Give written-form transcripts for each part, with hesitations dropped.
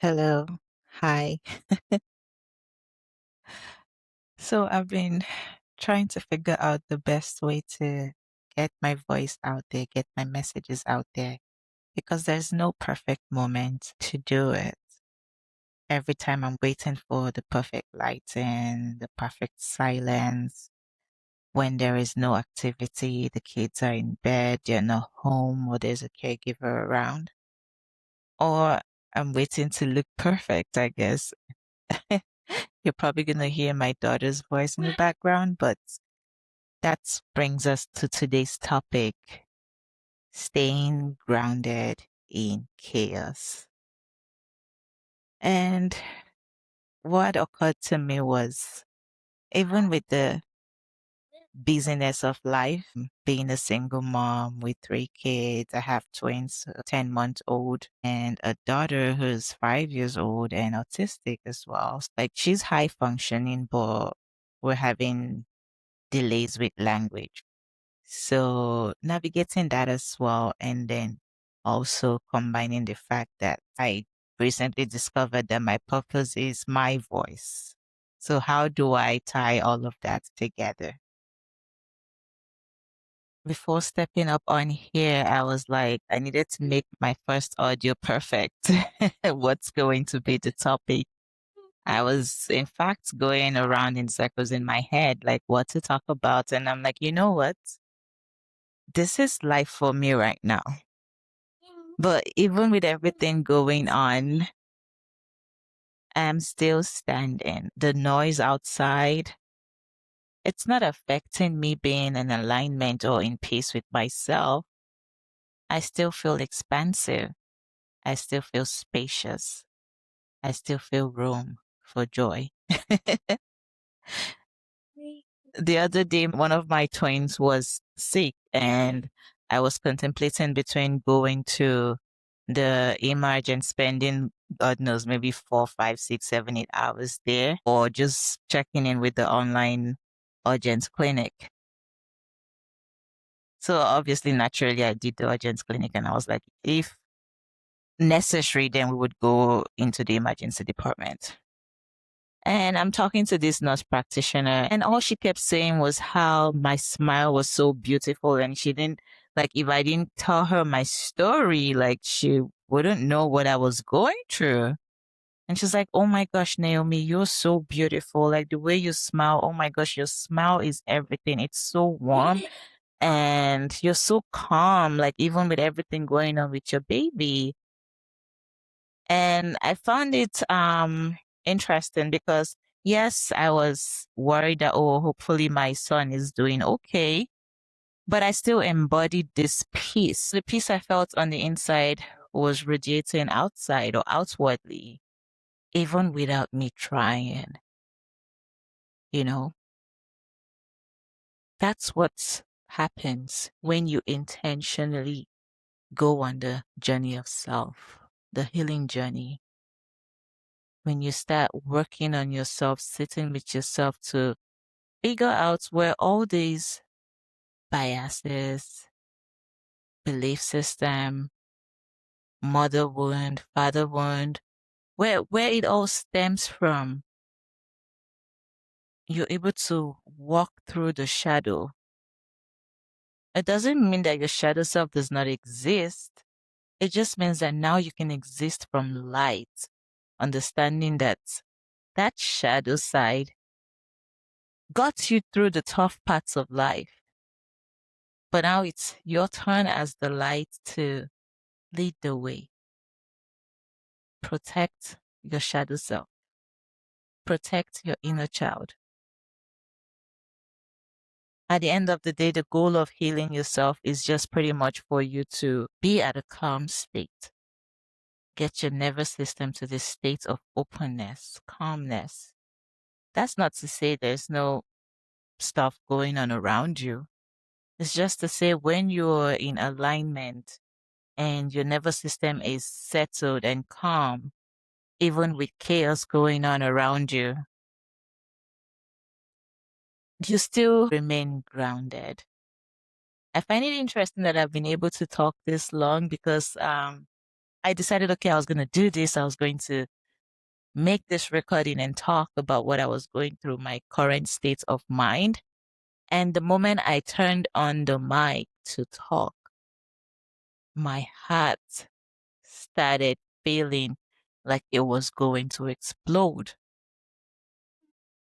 Hello. Hi. So I've been trying to figure out the best way to get my voice out there, get my messages out there, because there's no perfect moment to do it. Every time I'm waiting for the perfect lighting, the perfect silence, when there is no activity, the kids are in bed, you're not home, or there's a caregiver around, or I'm waiting to look perfect, I guess. You're probably going to hear my daughter's voice in the background, but that brings us to today's topic, staying grounded in chaos. And what occurred to me was even with the busyness of life, being a single mom with three kids, I have twins, a 10-month old and a daughter who's 5 years old and autistic as well. Like she's high functioning, but we're having delays with language. So navigating that as well, and then also combining the fact that I recently discovered that my purpose is my voice. So how do I tie all of that together? Before stepping up on here, I was like, I needed to make my first audio perfect. What's going to be the topic? I was, in fact, going around in circles in my head, like what to talk about. And I'm like, you know what? This is life for me right now. But even with everything going on, I'm still standing. The noise outside, it's not affecting me being in alignment or in peace with myself. I still feel expansive. I still feel spacious. I still feel room for joy. The other day, one of my twins was sick and I was contemplating between going to the emerge and spending, God knows, maybe 4, 5, 6, 7, 8 hours there, or just checking in with the online urgent clinic. So obviously, naturally, I did the urgent clinic and I was like, if necessary, then we would go into the emergency department. And I'm talking to this nurse practitioner, and all she kept saying was how my smile was so beautiful. And she didn't, like, if I didn't tell her my story, like, she wouldn't know what I was going through. And she's like, oh my gosh, Naomi, you're so beautiful. Like, the way you smile, oh my gosh, your smile is everything. It's so warm and you're so calm, like, even with everything going on with your baby. And I found it interesting because yes, I was worried that, oh, hopefully my son is doing okay, but I still embodied this peace. The peace I felt on the inside was radiating outside or outwardly, even without me trying. You know, that's what happens when you intentionally go on the journey of self, the healing journey. When you start working on yourself, sitting with yourself to figure out where all these biases, belief system, mother wound, father wound, where it all stems from, you're able to walk through the shadow. It doesn't mean that your shadow self does not exist. It just means that now you can exist from light, understanding that that shadow side got you through the tough parts of life. But now it's your turn as the light to lead the way. Protect your shadow self. Protect your inner child. At the end of the day, the goal of healing yourself is just pretty much for you to be at a calm state. Get your nervous system to this state of openness, calmness. That's not to say there's no stuff going on around you. It's just to say when you're in alignment and your nervous system is settled and calm, even with chaos going on around you, you still remain grounded. I find it interesting that I've been able to talk this long because I decided, okay, I was going to do this. I was going to make this recording and talk about what I was going through, my current state of mind. And the moment I turned on the mic to talk, my heart started feeling like it was going to explode.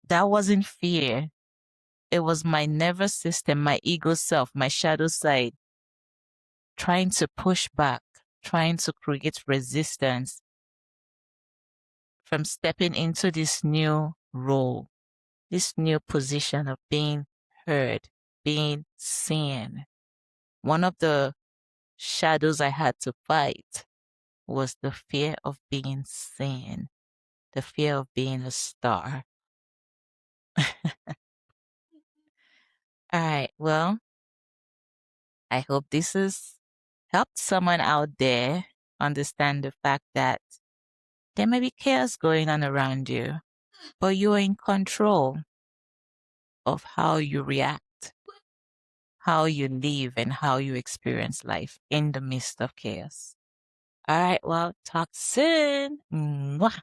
That wasn't fear. It was my nervous system, my ego self, my shadow side trying to push back, trying to create resistance from stepping into this new role, this new position of being heard, being seen. One of the shadows I had to fight was the fear of being seen, the fear of being a star. All right, well, I hope this has helped someone out there understand the fact that there may be chaos going on around you, but you're in control of how you react, how you live, and how you experience life in the midst of chaos. All right, well, talk soon. Mwah.